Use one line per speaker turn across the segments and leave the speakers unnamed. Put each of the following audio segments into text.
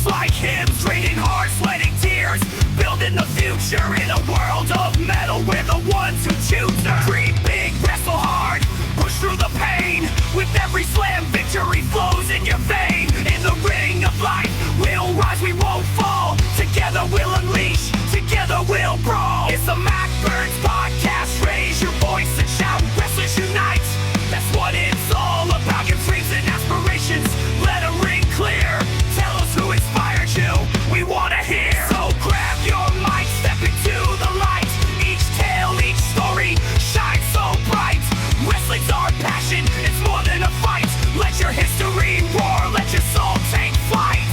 like hymns, trading hearts, sweating tears, building the future in a world of metal. We're the ones who choose to dream big, wrestle hard, push through the pain. With every slam, victory flows in your vein. In the ring of life, we'll rise, we won't fall. Together we'll unleash, together we'll brawl. It's the Mac Burns Podcast. Raise your voice and shout, wrestlers unite. That's what it's all about. Your dreams and aspirations, let them ring clear. Tell us who inspired you, we wanna hear. So grab your mic, step into the light. Each tale, each story shines so bright. Wrestling's our passion, it's more than a fight. Let your history roar, let your soul take flight.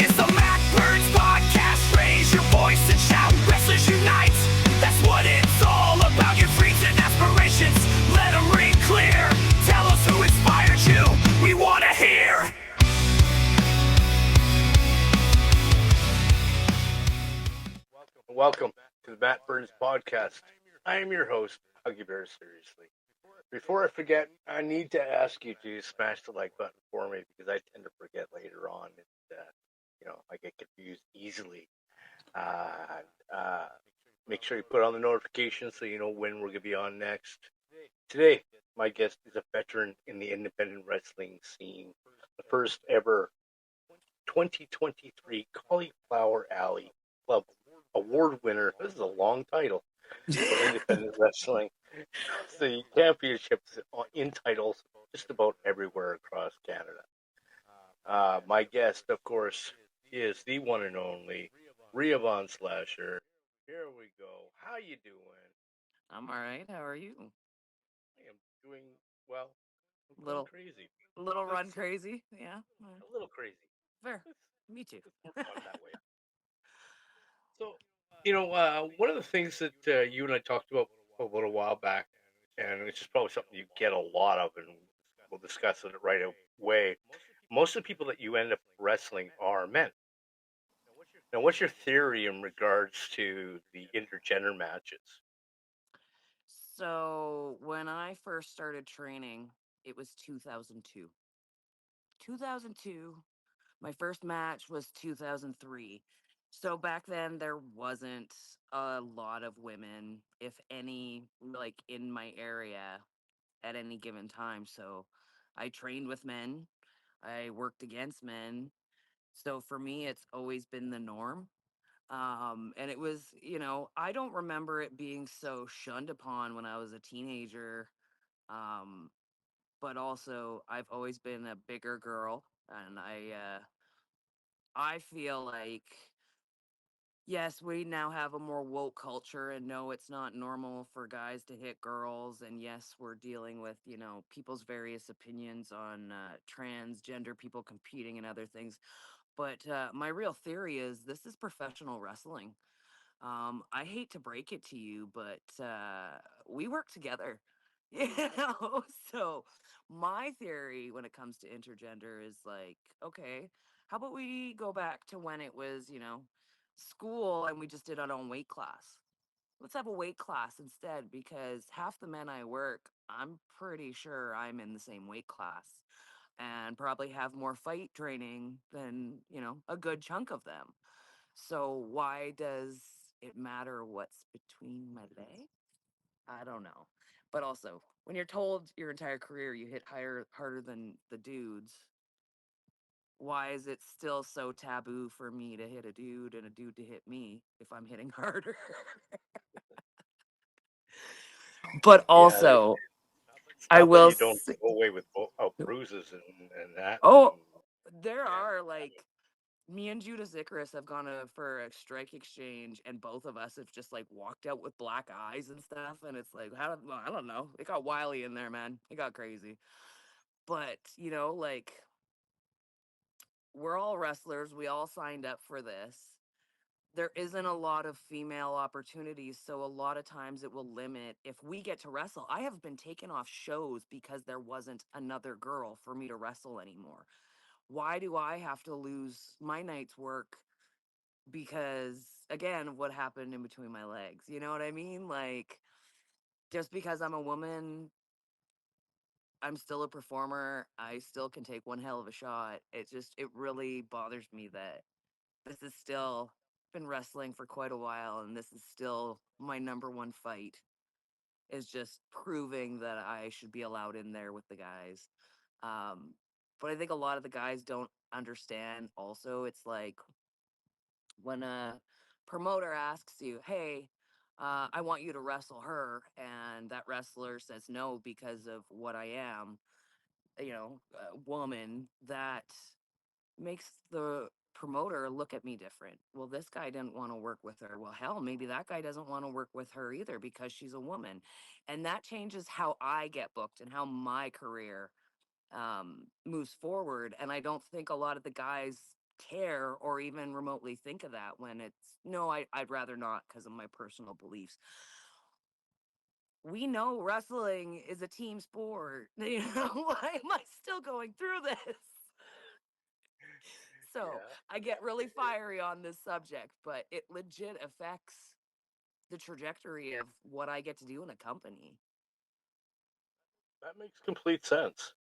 It's the Mac Burns Podcast. Raise your voice and shout, wrestlers unite. That's what it's all about. Your dreams and aspirations, let them ring clear. Tell us who inspired you, we wanna hear.
Welcome to the Matt Burns Podcast. I am your host, Huggy Bear Seriously. Before I forget, I need to ask you to smash the like button for me because I tend to forget later on. And, I get confused easily. Make sure you put on the notifications so you know when we're going to be on next. Today, my guest is a veteran in the independent wrestling scene, the first ever 2023 Cauliflower Alley Club award winner. This is a long title for independent wrestling. The championships in titles just about everywhere across Canada. My guest, of course, is the one and only Riea Von Slasher. Here we go. How you doing?
I'm all right. How are you?
I am doing well. I'm going
Little
crazy.
little run
That's
crazy. Yeah.
a little crazy.
Fair.
It's,
Me too.
it's more fun that way. So, one of the things that you and I talked about a little while back, and it's just probably something you get a lot of, and we'll discuss it right away. Most of the people that you end up wrestling are men. Now, what's your theory in regards to the intergender matches?
So, when I first started training, it was 2002. 2002. My first match was 2003. So back then there wasn't a lot of women, if any, like in my area at any given time. So I trained with men. I worked against men. So for me, it's always been the norm. And it was, I don't remember it being so shunned upon when I was a teenager. Um, but also, I've always been a bigger girl, and I feel like yes, we now have a more woke culture, and no, it's not normal for guys to hit girls. And yes, we're dealing with, people's various opinions on transgender people competing and other things. But my real theory is this is professional wrestling. I hate to break it to you, but we work together. You know, so my theory when it comes to intergender is like, okay, how about we go back to when it was, school and we just did our own weight class? Let's have a weight class instead because half the men I work, I'm pretty sure I'm in the same weight class and probably have more fight training than, a good chunk of them. So why does it matter what's between my legs? I don't know. But also, when you're told your entire career you hit harder than the dudes, why is it still so taboo for me to hit a dude and a dude to hit me if I'm hitting harder? But
Yeah,
also,
it's
I
not that
will
you don't
say,
go away with bruises and that.
oh, there
And
are like me and Judas Icarus have gone for a strike exchange, and both of us have just like walked out with black eyes and stuff. And it's like, well, I don't know. It got wily in there, man. It got crazy. But, like we're all wrestlers. We all signed up for this. There isn't a lot of female opportunities. So a lot of times it will limit if we get to wrestle. I have been taken off shows because there wasn't another girl for me to wrestle anymore. Why do I have to lose my night's work because again of what happened in between my legs? You know what I mean? Like just because I'm a woman I'm still a performer. I still can take one hell of a shot. It really bothers me that this is still been wrestling for quite a while and this is still my number one fight is just proving that I should be allowed in there with the guys. Um, but I think a lot of the guys don't understand also. It's like when a promoter asks you, hey, I want you to wrestle her, and that wrestler says no because of what I am, a woman, that makes the promoter look at me different. Well, this guy didn't want to work with her. Well, hell, maybe that guy doesn't want to work with her either because she's a woman. And that changes how I get booked and how my career moves forward. And I don't think a lot of the guys care or even remotely think of that when it's no, I'd rather not because of my personal beliefs. We know wrestling is a team sport. Why am I still going through this? So
Yeah,
I get really fiery on this subject, but it legit affects the trajectory of what I get to do in a company,
that makes complete sense.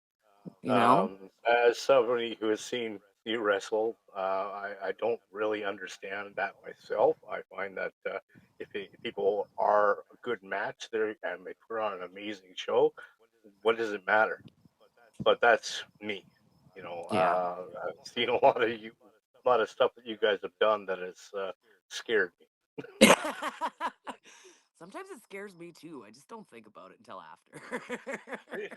you know?
As somebody who has seen you wrestle, I don't really understand that myself. I find that if people are a good match there and they put on an amazing show, what does it matter? But that's me.
Yeah.
I've seen a lot of stuff that you guys have done that has scared
Sometimes it scares me too. I just don't think about it until after.
me.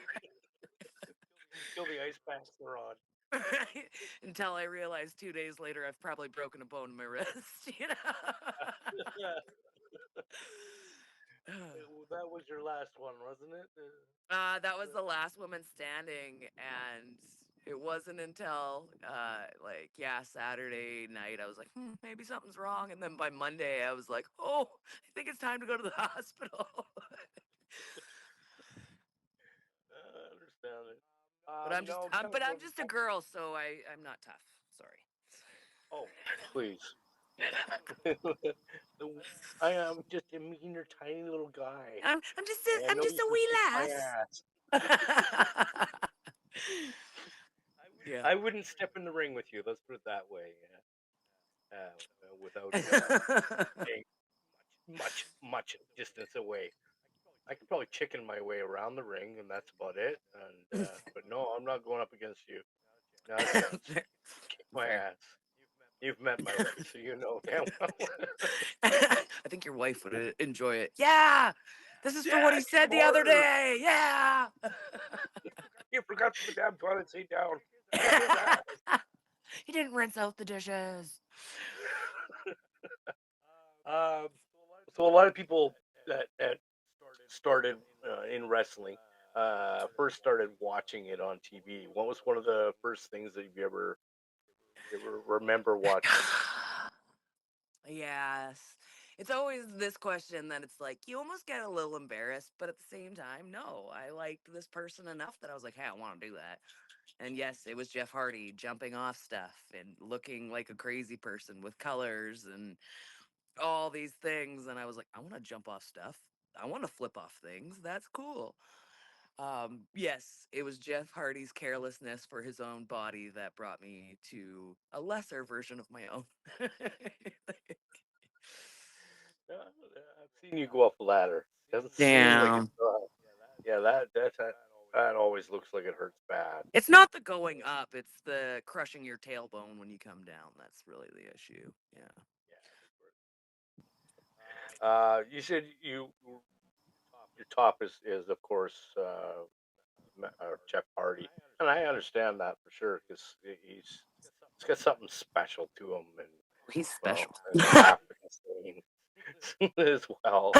Until the ice packs are on.
Right? Until I realize 2 days later I've probably broken a bone in my wrist, you know?
Yeah, that was your last one, wasn't it?
That was the last woman standing, and it wasn't until Saturday night I was like, maybe something's wrong, and then by Monday I was like, oh, I think it's time to go to the hospital.
I understand it. No, kind of
But I'm
going
just a
back.
girl, so I'm not tough. Sorry.
Oh, please. I am just a meaner, tiny little guy, and I
I'm
know
just
you
a
can
wee
kick my
lass.
ass.
Yeah.
I wouldn't step in the ring with you. Let's put it that way. Without being much distance away. I could probably chicken my way around the ring, and that's about it. And but no, I'm not going up against you. Not a chance.
Fair.
Kick my
Fair.
ass. You've met my wife, so you know damn well.
I think your wife would enjoy it. Yeah, this is for what
Yeah,
he
get him
said the other
harder.
day. Yeah.
You forgot to put the damn toilet seat down. Kick his ass.
He didn't rinse out the dishes.
Um, so a lot of people that started in wrestling first started watching it on TV. What was one of the first things that you ever remember watching?
Yes. It's always this question that it's like you almost get a little embarrassed, but at the same time, no, I liked this person enough that I was like, hey, I want to do that. And yes, it was Jeff Hardy jumping off stuff and looking like a crazy person with colors and all these things. And I was like, I want to jump off stuff. I want to flip off things. That's cool. Yes, it was Jeff Hardy's carelessness for his own body that brought me to a lesser version of my own.
I've seen you go up a ladder. Doesn't seem like it's.
Damn.
Yeah, that always looks like it hurts bad.
It's not the going up, it's the crushing your tailbone when you come down. That's really the issue. Yeah.
You said your top is of course Jeff Hardy, and I understand that for sure because he's got something special to him, and
He's
well,
special.
and half insane as well.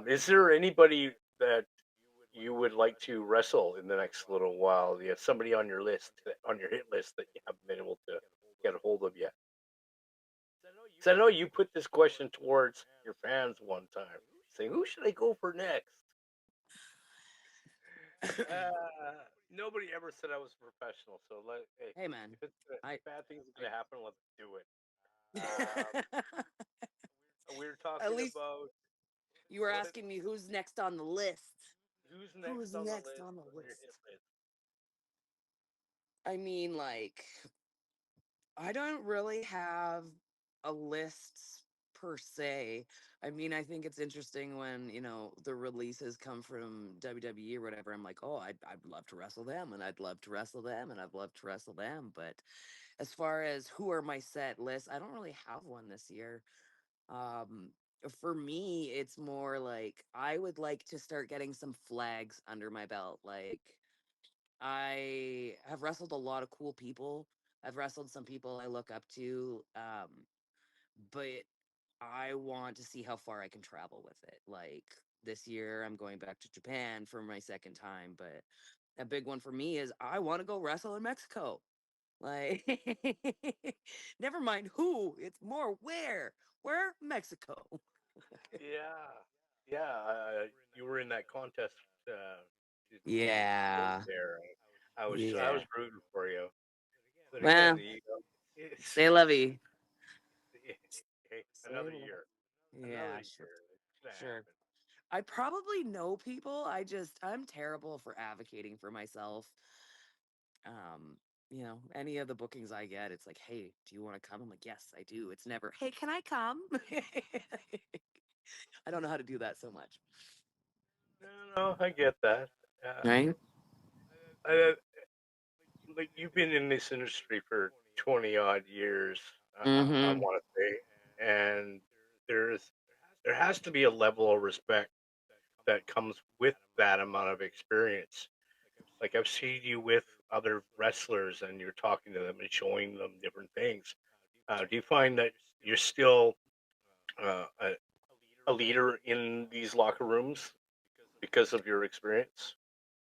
Is there anybody that you would like to wrestle in the next little while? You have somebody on your list, on your hit list that you haven't been able to get a hold of yet? So I know you put this question towards your fans one time, saying, "Who should I go for next?" Nobody ever said I was a professional, so hey,
Hey man,
if
I,
bad things are gonna happen, let's do it.
I
We were
at
talking
least
about
you were
what?
asking me who's next on the list.
Who's
Who's
next on the
next
list
on the
on your hit
list?
list?
I mean, like, I don't really have a list per se. I mean, I think it's interesting when, the releases come from WWE or whatever. I'm like, oh, I'd love to wrestle them, and I'd love to wrestle them, and I'd love to wrestle them. But as far as who are my set lists, I don't really have one this year. Um, for me, it's more like I would like to start getting some flags under my belt. Like, I have wrestled a lot of cool people. I've wrestled some people I look up to, but I want to see how far I can travel with it. Like this year, I'm going back to Japan for my second time, but a big one for me is I want to go wrestle in Mexico. Like, never mind who, it's more where. Where? Mexico.
Yeah, yeah. You were in that contest to go
Yeah,
there. I was
yeah.
rooting for you, but again,
Well,
it's
say lovey.
hey,
Say
another
yeah, sure,
year. It's gonna
sure.
happen.
I probably know people. I'm terrible for advocating for myself. Um, any of the bookings I get, it's like, hey, do you want to come? I'm like, yes, I do. It's never, hey, can I come? I don't know how to do that so much.
No, no, I get that. Uh,
Right?
I, like you've been in this industry for 20 odd years, I
Mm-hmm.
want to say, and there's there has to be a level of respect that comes with that amount of experience. Like I've seen you with other wrestlers, and you're talking to them and showing them different things. Do you find that you're still a leader in these locker rooms because of your experience?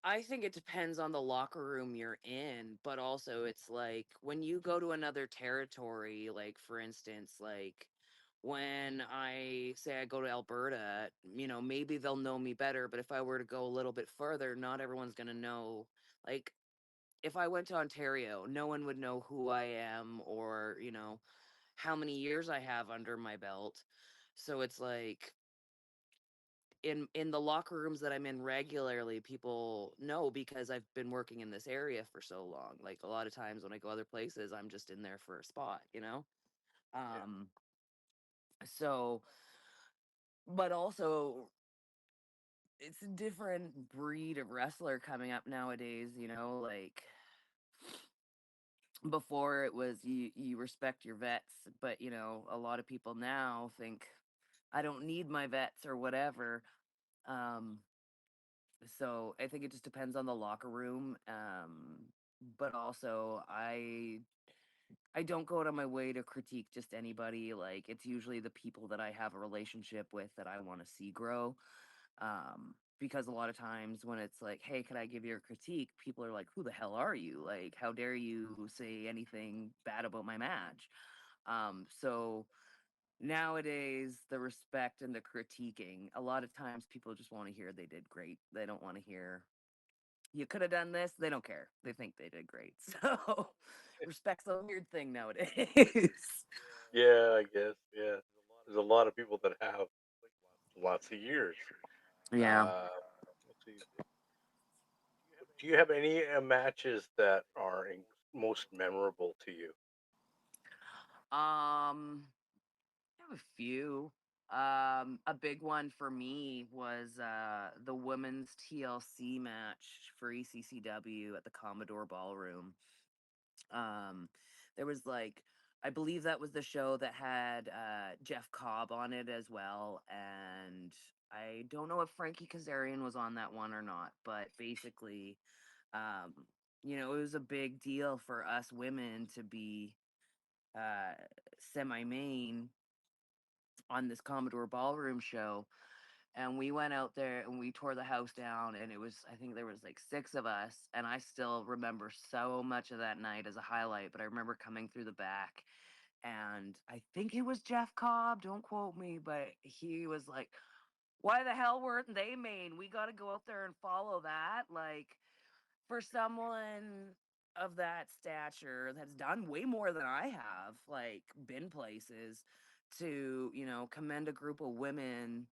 I think it depends on the locker room you're in, but also it's like when you go to another territory, like for instance, like when I say I go to Alberta, maybe they'll know me better, but if I were to go a little bit further, not everyone's going to know. Like if I went to Ontario, no one would know who I am or, how many years I have under my belt. So it's like in the locker rooms that I'm in regularly, people know because I've been working in this area for so long. Like a lot of times when I go other places, I'm just in there for a spot.
Yeah,
Um so but also it's a different breed of wrestler coming up nowadays, like before it was you respect your vets, but a lot of people now think I don't need my vets or whatever. Um So I think it just depends on the locker room. But also I don't go out of my way to critique just anybody. Like it's usually the people that I have a relationship with that I want to see grow. Because a lot of times when it's like, hey, can I give you a critique? People are like, who the hell are you? Like, how dare you say anything bad about my match? So nowadays the respect and the critiquing, a lot of times people just want to hear they did great. They don't want to hear you could have done this. They don't care. They think they did great. So respect's a weird thing nowadays.
yeah, I guess. Yeah, there's a lot of people that have lots of years.
Yeah.
Let's see. Do you have any matches that are most memorable to you?
I have a few. A big one for me was the women's TLC match for ECCW at the Commodore Ballroom. Um, there was like, I believe that was the show that had Jeff Cobb on it as well, and I don't know if Frankie Kazarian was on that one or not, but basically, um, it was a big deal for us women to be uh, semi-main on this Commodore Ballroom show, and we went out there and we tore the house down, and it was, I think there was like six of us, and I still remember so much of that night as a highlight. But I remember coming through the back, and I think it was Jeff Cobb, don't quote me, but he was like, why the hell weren't they main? We got to go out there and follow that. Like, for someone of that stature that's done way more than I have, like been places, to commend a group of women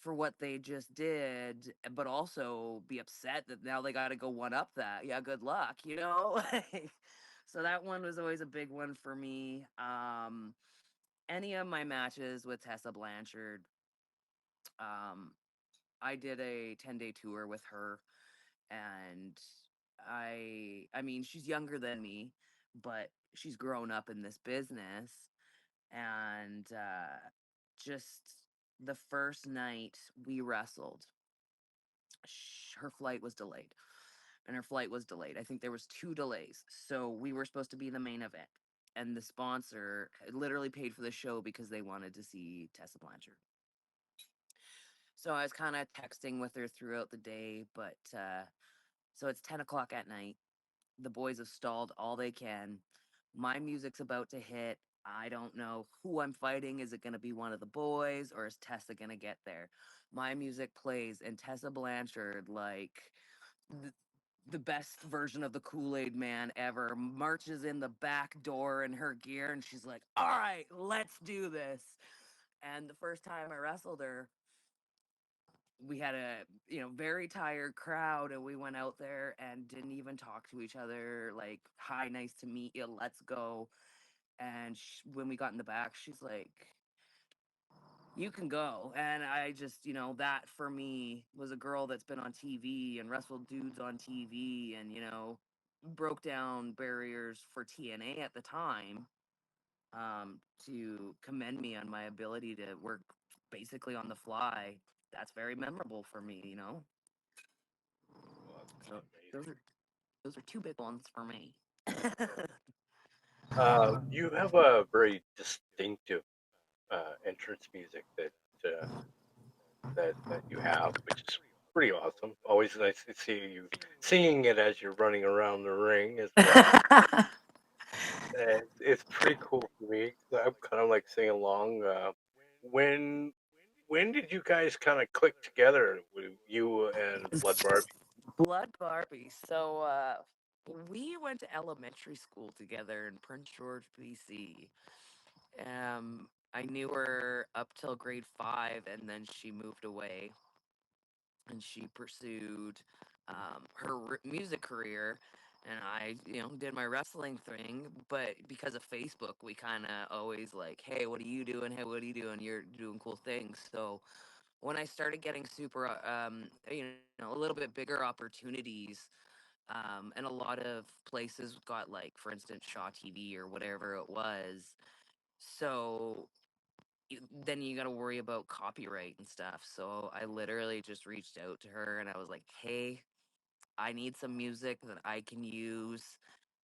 for what they just did, but also be upset that now they got to go one up that. Yeah, good luck, you know? So that one was always a big one for me. Any of my matches with Tessa Blanchard, um, I did a 10-day tour with her, and I mean, she's younger than me, but she's grown up in this business, and just the first night we wrestled, her flight was delayed, and her flight was delayed. I think there was 2 delays, so we were supposed to be the main event, and the sponsor literally paid for the show because they wanted to see Tessa Blanchard. So I was kind of texting with her throughout the day, but so it's 10 o'clock at night. The boys have stalled all they can. My music's about to hit. I don't know who I'm fighting. Is it going to be one of the boys, or is Tessa going to get there? My music plays, and Tessa Blanchard, like the, the best version of the Kool-Aid man ever, marches in the back door in her gear, and she's like, all right, let's do this. And the first time I wrestled her, we had a very tired crowd, and we went out there and didn't even talk to each other, like, hi, nice to meet you, let's go. And when we got in the back, she's like, you can go. And I just, that for me was a girl that's been on TV and wrestled dudes on TV, and broke down barriers for TNA at the time, to commend me on my ability to work basically on the fly. That's very memorable for me.
Well, that's pretty
So those
amazing.
are those are 2 big ones for me.
You have a very distinctive entrance music uh, that you have, which is pretty awesome. Always nice to see you singing it as you're running around the ring as well. And it's pretty cool for me. I'm kind of like singing along. When when did you guys kind of click together with you and Blood Barbie?
Blood Barbie. So we went to elementary school together in Prince George, BC. I knew her up till grade 5, and then she moved away, and she pursued her music career, and I did my wrestling thing. But because of Facebook, we kind of always like, hey, what are you doing? Hey, what are you doing? You're doing cool things. So when I started getting super a little bit bigger opportunities, and a lot of places got, like, for instance, Shaw TV or whatever it was. So then you got to worry about copyright and stuff. So I literally just reached out to her, and I was like, hey, I need some music that I can use,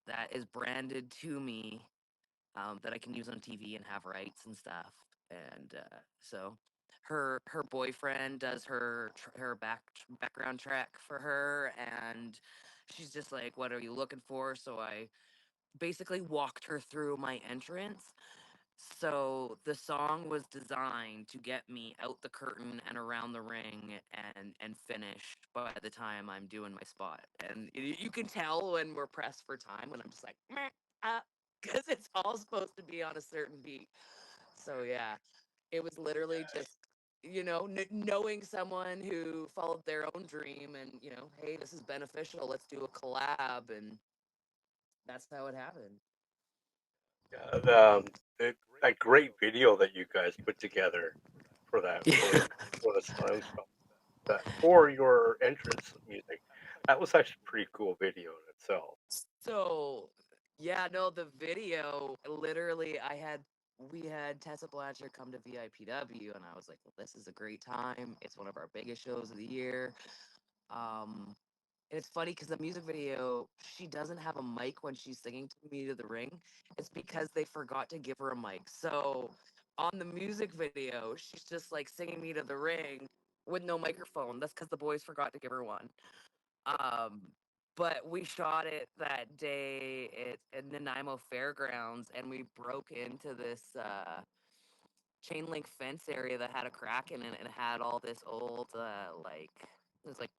that is branded to me, that I can use on TV and have rights and stuff. And so her boyfriend does her background track for her, and she's just like, what are you looking for? So I basically walked her through my entrance. So the song was designed to get me out the curtain and around the ring, and finished by the time I'm doing my spot. And you can tell when we're pressed for time, when I'm just like, meh, because it's all supposed to be on a certain beat. So yeah, it was literally just knowing someone who followed their own dream, and hey, this is beneficial. Let's do a collab, and that's how it happened.
Yeah, that great video that you guys put together for that for the songs that for your entrance music, that was actually a pretty cool video in itself.
So, yeah, no, the video, literally, we had Tessa Blanchard come to VIPW, and I was like, well, this is a great time. It's one of our biggest shows of the year. Um, and it's funny because the music video, she doesn't have a mic when she's singing to me to the ring. It's because they forgot to give her a mic. So on the music video, she's just like singing me to the ring with no microphone. That's because the boys forgot to give her one. Um, but we shot it that day at Nanaimo Fairgrounds, and we broke into this chain link fence area that had a crack in it, and had all this old like, there's like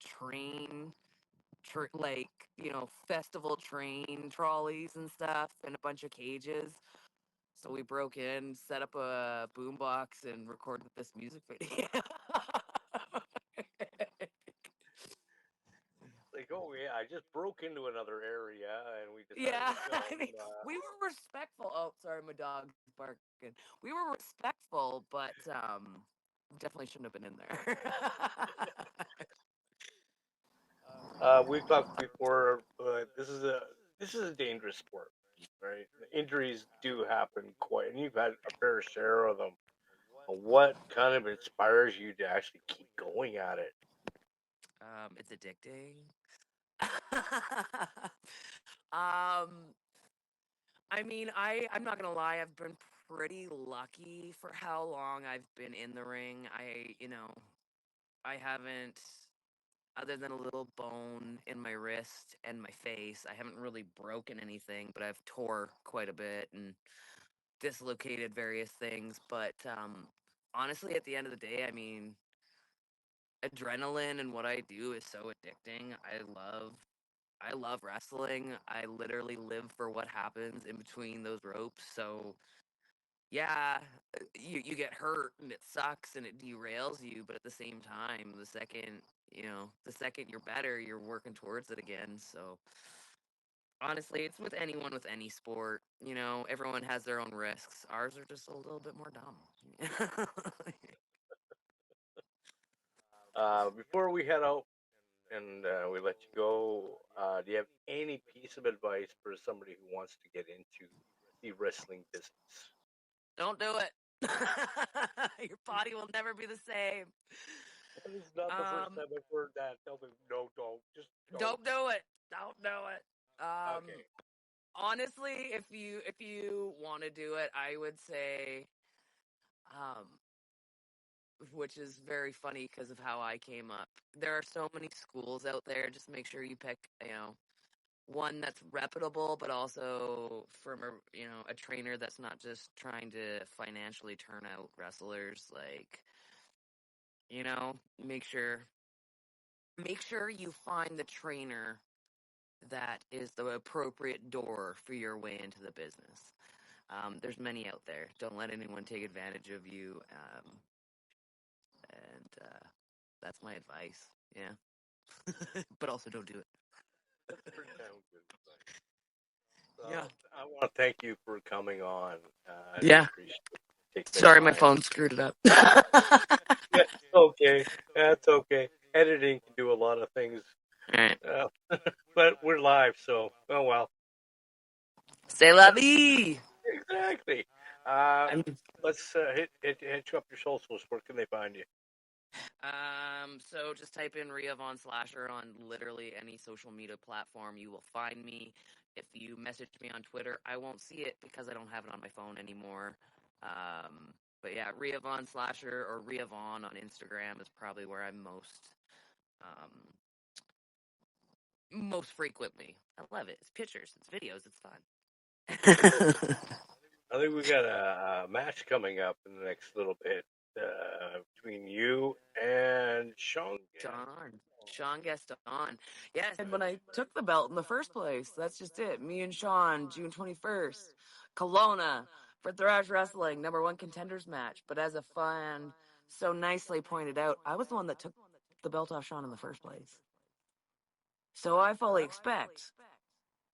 like, festival train trolleys and stuff, and a bunch of cages. So we broke in, set up a boombox, and recorded this music video.
I just broke into another area, and we decided
Yeah,
to
I
film.
mean, we were respectful. Oh, sorry, my dog's barking. We were respectful, but definitely shouldn't have been in there.
We talked before. This is a dangerous sport, right? Injuries do happen quite, and you've had a fair share of them. What kind of inspires you to actually keep going at it?
It's addicting. um, I mean, I'm not gonna lie. I've been pretty lucky for how long I've been in the ring. I haven't, other than a little bone in my wrist and my face, I haven't really broken anything, but I've tore quite a bit and dislocated various things. But honestly, at the end of the day, I mean, adrenaline and what I do is so addicting. I love wrestling. I literally live for what happens in between those ropes. So yeah, you get hurt and it sucks and it derails you, but at the same time, the second you're better, you're working towards it again. So honestly, it's with anyone with any sport. Everyone has their own risks. Ours are just a little bit more dumb.
Before we head out and we let you go, do you have any piece of advice for somebody who wants to get into the wrestling business?
Don't do it. Your body will never be the same.
That is not the first
Um,
time I've heard that. Tell me, no, don't, just don't.
don't do it. Don't do it.
Okay.
Honestly, if you want to do it, I would say, um, which is very funny because of how I came up. There are so many schools out there. Just make sure you pick, one that's reputable, but also from a trainer that's not just trying to financially turn out wrestlers. Like, you know, make sure make sure you find the trainer that is the appropriate door for your way into the business. There's many out there. Don't let anyone take advantage of you. And that's my advice. Yeah. But also don't do it.
That's pretty damn good advice.
Yeah.
So I want to thank you for coming on. I do
Yeah.
appreciate taking the
Sorry, my
time.
phone screwed it up.
Yeah, okay. That's okay. Editing can do a lot of things,
All right.
uh, but we're live, so oh well.
C'est la vie.
Exactly. Uh,
I'm
let's hit you up your socials. Where can they find you?
So just type in Riea Von Slasher on literally any social media platform. You will find me. If you message me on Twitter, I won't see it because I don't have it on my phone anymore. But yeah, Riea Von Slasher or Riea Von on Instagram is probably where I'm um, most frequently. I love it. It's pictures, it's videos, it's fun.
I think we got a match coming up in the next little bit between you and Sean.
Sean Gaston. Yes, and when I took the belt in the first place, that's just it. Me and Sean, June 21st, Kelowna for Thrash Wrestling, #1 contenders match. But as a fan so nicely pointed out, I was the one that took the belt off Sean in the first place. So I fully expect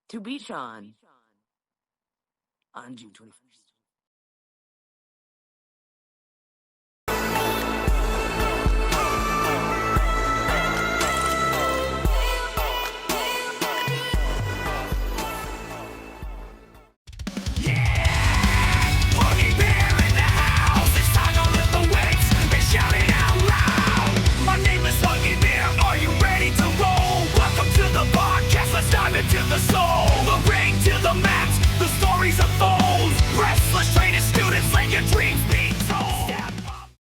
to beat Sean on June 21st.